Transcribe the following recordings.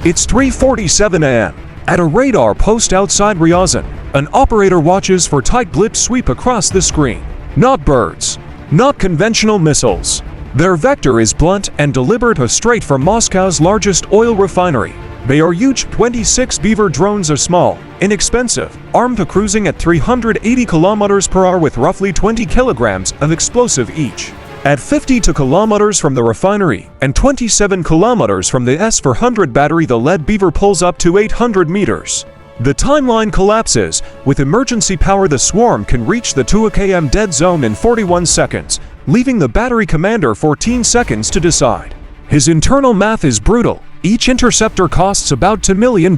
It's 3:47 a.m. At a radar post outside Ryazan, an operator watches for tight blips sweep across the screen. Not birds. Not conventional missiles. Their vector is blunt and deliberate, straight from Moscow's largest oil refinery. They are huge 26 Beaver drones, are small, inexpensive, armed to cruising at 380 km per hour with roughly 20 kilograms of explosive each. At 52 kilometers from the refinery and 27 kilometers from the S-400 battery, the lead Beaver pulls up to 800 meters. The timeline collapses. With emergency power, the swarm can reach the 2 km dead zone in 41 seconds, leaving the battery commander 14 seconds to decide. His internal math is brutal. Each interceptor costs about $2 million.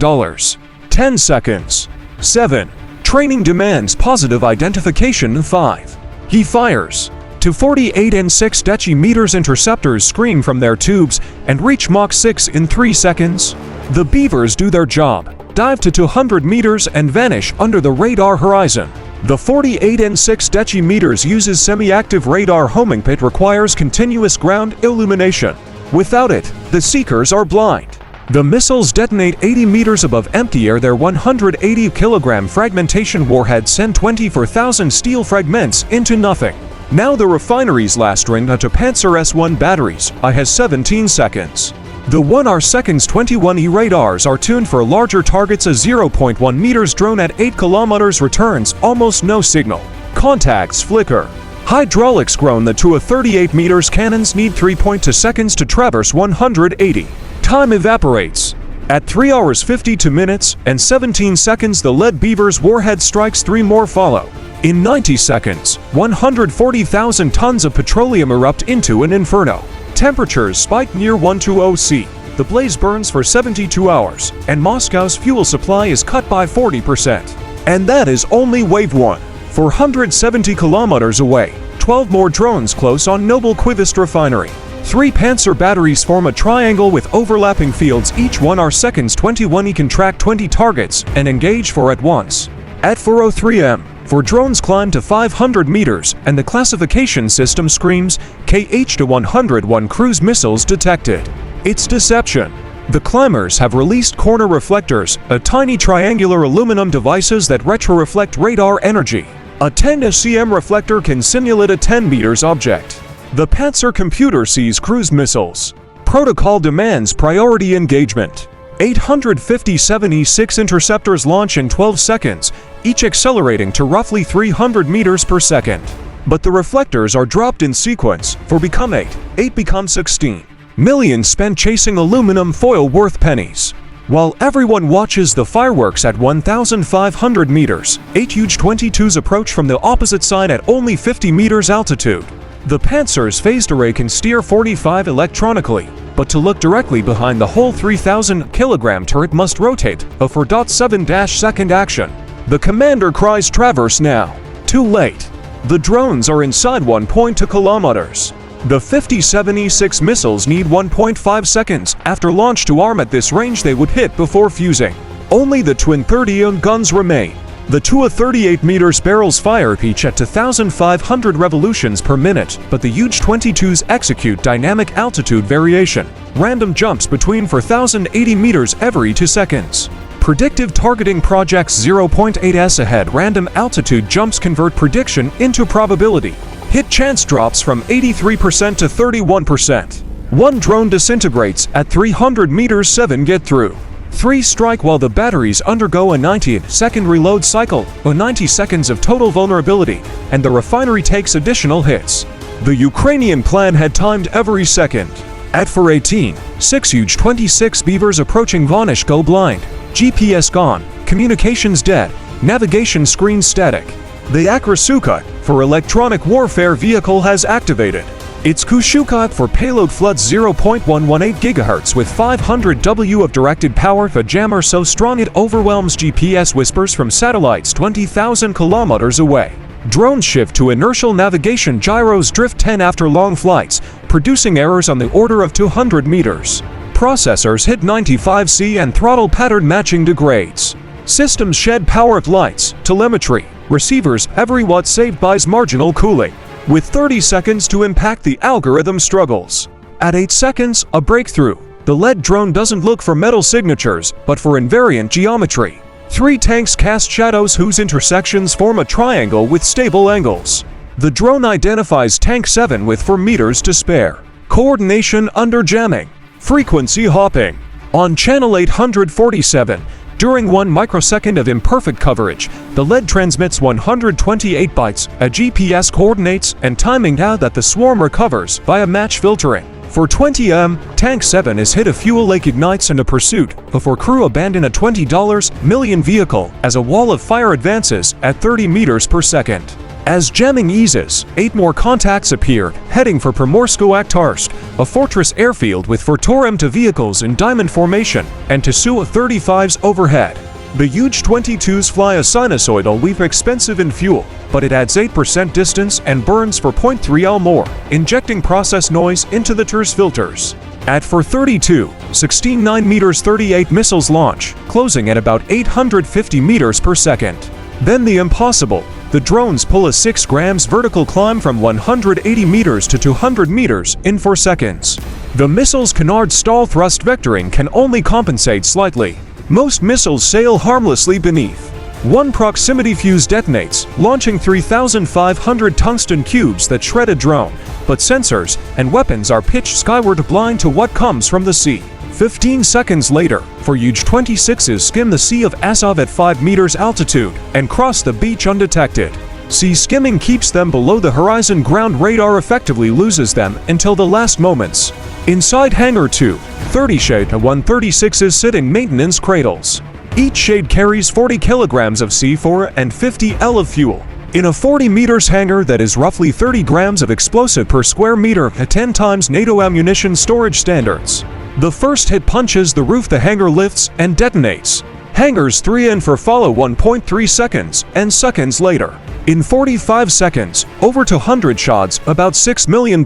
10 seconds. 7. Training demands positive identification. 5. He fires. To 48 and 6 decimeters, interceptors scream from their tubes and reach Mach 6 in 3 seconds. The Beavers do their job, dive to 200 meters and vanish under the radar horizon. The 48 and 6 decimeters uses semi-active radar homing. It requires continuous ground illumination. Without it, the seekers are blind. The missiles detonate 80 meters above empty air. Their 180-kilogram fragmentation warhead sent 24,000 steel fragments into nothing. Now the refinery's last ring to Pantsirs 1 batteries has 17 seconds. The 1R 21E radars are tuned for larger targets. A 0.1 meters drone at 8 kilometers returns almost no signal. Contacts flicker. Hydraulics groan. The 38 meters cannons need 3.2 seconds to traverse 180. Time evaporates. At 3 hours 52 minutes and 17 seconds, the lead Beaver's warhead strikes. 3 more follow. In 90 seconds, 140,000 tons of petroleum erupt into an inferno. Temperatures spike near 120 C. The blaze burns for 72 hours, and Moscow's fuel supply is cut by 40%. And that is only wave 1. 470 kilometers away, 12 more drones close on Noble-Quivist refinery. 3 Pantsir batteries form a triangle with overlapping fields. Each 1R 21E can track 20 targets and engage 4 at once. At 4:03 am, 4 drones climb to 500 meters, and the classification system screams KH-101 cruise missiles detected. It's deception. The climbers have released corner reflectors, tiny triangular aluminum devices that retroreflect radar energy. A 10 cm reflector can simulate a 10 meters object. The Pantsir computer sees cruise missiles. Protocol demands priority engagement. 857 E6 interceptors launch in 12 seconds, each accelerating to roughly 300 meters per second. But the reflectors are dropped in sequence. 4 become 8, 8 become 16. Millions spent chasing aluminum foil worth pennies. While everyone watches the fireworks at 1,500 meters, 8 huge 22s approach from the opposite side at only 50 meters altitude. The Pantsir's phased array can steer 45 electronically, but to look directly behind the whole 3,000-kilogram turret must rotate a 4.7-second action. The commander cries, "Traverse now." Too late. The drones are inside 1.2 kilometers. The 57 E6 missiles need 1.5 seconds after launch to arm. At this range they would hit before fusing. Only the twin 30-ohm guns remain. The 2 38 meters barrels fire each at 2,500 revolutions per minute, but the huge 22s execute dynamic altitude variation, random jumps between 4,080 meters every 2 seconds. Predictive targeting projects 0.8s ahead. Random altitude jumps convert prediction into probability. Hit chance drops from 83% to 31%. 1 drone disintegrates at 300 meters, 7 get through. 3 strike while the batteries undergo a 90-second reload cycle, or 90 seconds of total vulnerability, and the refinery takes additional hits. The Ukrainian plan had timed every second. At 4:18, 6 huge 26 Beavers approaching Vanish go blind. GPS gone, communications dead, navigation screen static. The Akrasuka for electronic warfare vehicle has activated. Its Kushuka for payload floods 0.118 GHz with 500 W of directed power. The jammer so strong it overwhelms GPS whispers from satellites 20,000 kilometers away. Drones shift to inertial navigation. Gyros drift 10 after long flights, producing errors on the order of 200 meters. Processors hit 95 C and throttle pattern matching degrades. Systems shed power at lights, telemetry, receivers. Every watt saved buys marginal cooling. With 30 seconds to impact, the algorithm struggles. At 8 seconds, a breakthrough. The lead drone doesn't look for metal signatures, but for invariant geometry. 3 tanks cast shadows whose intersections form a triangle with stable angles. The drone identifies Tank 7 with 4 meters to spare. Coordination under jamming. Frequency hopping. On channel 847, during 1 microsecond of imperfect coverage, the lead transmits 128 bytes of GPS coordinates and timing data that the swarm recovers via match filtering. For 20 m, Tank 7 is hit, a fuel lake ignites in a pursuit before crew abandon a $20 million vehicle as a wall of fire advances at 30 meters per second. As jamming eases, 8 more contacts appear, heading for Primorsko-Akhtarsk, a fortress airfield with 4 Torem-2 vehicles in diamond formation and to Su-35s overhead. The Yuj-22s fly a sinusoidal weave, expensive in fuel, but it adds 8% distance and burns for 0.3 L more, injecting process noise into the TERS filters. At 432, 16.9 meters 38 missiles launch, closing at about 850 meters per second. Then the impossible. The drones pull a 6 grams vertical climb from 180 meters to 200 meters in 4 seconds. The missile's canard stall thrust vectoring can only compensate slightly. Most missiles sail harmlessly beneath. 1 proximity fuse detonates, launching 3,500 tungsten cubes that shred a drone, but sensors and weapons are pitched skyward, blind to what comes from the sea. 15 seconds later, Yuj-26s skim the Sea of Azov at 5 meters altitude and cross the beach undetected. Sea skimming keeps them below the horizon. Ground radar effectively loses them until the last moments. Inside Hangar 2, 30 Shade 136s sit in maintenance cradles. Each shade carries 40 kilograms of C4 and 50 L of fuel. In a 40 meters hangar that is roughly 30 grams of explosive per square meter at 10 times NATO ammunition storage standards. The first hit punches the roof, the hangar lifts and detonates. Hangars 3 and 4 follow 1.3 seconds and seconds later. In 45 seconds, over 200 shots, about $6 million,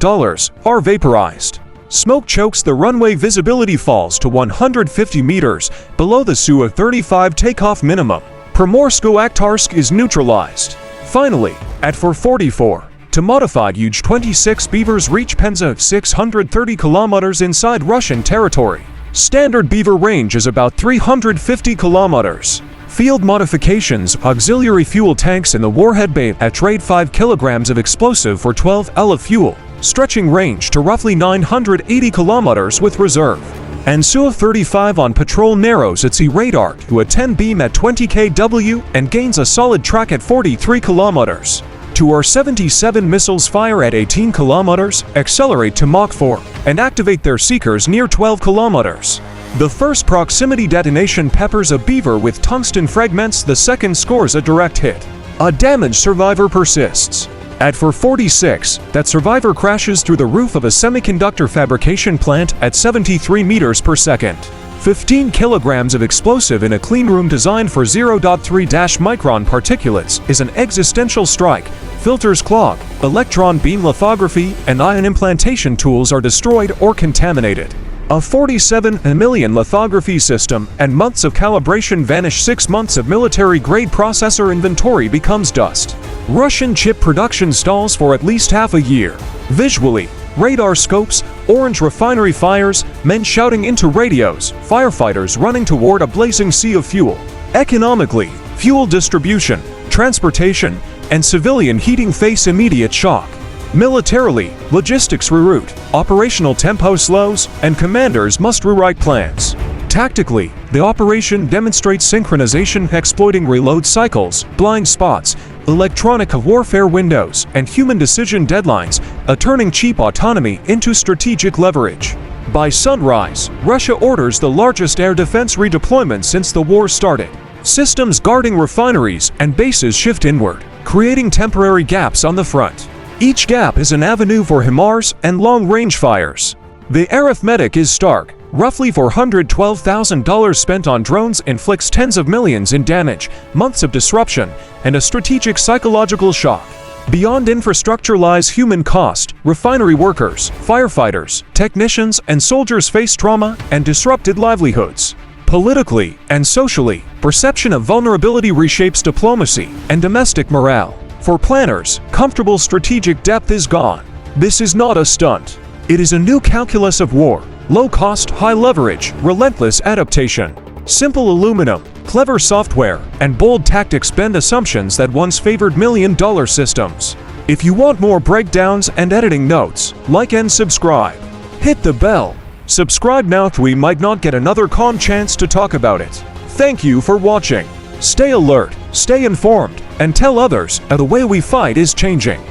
are vaporized. Smoke chokes the runway, visibility falls to 150 meters below the Su-35 takeoff minimum. Primorsko-Akhtarsk is neutralized. Finally, at 444, to modified Yuj-26 Beavers reach Penza at 630 kilometers inside Russian territory. Standard Beaver range is about 350 kilometers. Field modifications, auxiliary fuel tanks in the warhead bay at trade 5 kilograms of explosive for 12 L of fuel, stretching range to roughly 980 kilometers with reserve. And Su-35 on patrol narrows its radar to a 10 beam at 20 kW and gains a solid track at 43 kilometers. Tu-77 missiles fire at 18 kilometers, accelerate to Mach 4, and activate their seekers near 12 kilometers. The first proximity detonation peppers a beaver with tungsten fragments, the second scores a direct hit. A damaged survivor persists. At 446, that survivor crashes through the roof of a semiconductor fabrication plant at 73 meters per second. 15 kilograms of explosive in a clean room designed for 0.3-micron particulates is an existential strike. Filters clog, electron beam lithography and ion implantation tools are destroyed or contaminated. A 47 million lithography system and months of calibration vanish. 6 months of military-grade processor inventory becomes dust. Russian chip production stalls for at least half a year. Visually, radar scopes, orange refinery fires, men shouting into radios, firefighters running toward a blazing sea of fuel. Economically, fuel distribution, transportation, and civilian heating face immediate shock. Militarily, logistics reroute, operational tempo slows, and commanders must rewrite plans. Tactically, the operation demonstrates synchronization, exploiting reload cycles, blind spots, electronic warfare windows, and human decision deadlines, turning cheap autonomy into strategic leverage. By sunrise, Russia orders the largest air defense redeployment since the war started. Systems guarding refineries and bases shift inward, creating temporary gaps on the front. Each gap is an avenue for HIMARS and long-range fires. The arithmetic is stark. Roughly $412,000 spent on drones inflicts tens of millions in damage, months of disruption, and a strategic psychological shock. Beyond infrastructure lies human cost. Refinery workers, firefighters, technicians, and soldiers face trauma and disrupted livelihoods. Politically and socially, perception of vulnerability reshapes diplomacy and domestic morale. For planners, comfortable strategic depth is gone. This is not a stunt. It is a new calculus of war. Low cost, high leverage, relentless adaptation. Simple aluminum, clever software, and bold tactics bend assumptions that once favored million-dollar systems. If you want more breakdowns and editing notes, like and subscribe. Hit the bell. Subscribe now, we might not get another chance to talk about it. Thank you for watching. Stay alert, stay informed, and tell others how the way we fight is changing.